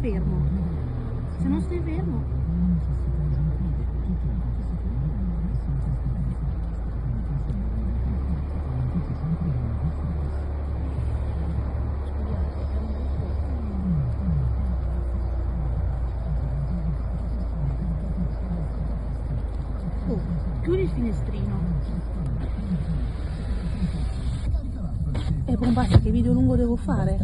fermo. Se non stai fermo. Oh, chiudi il finestrino. Basta, che video lungo devo fare?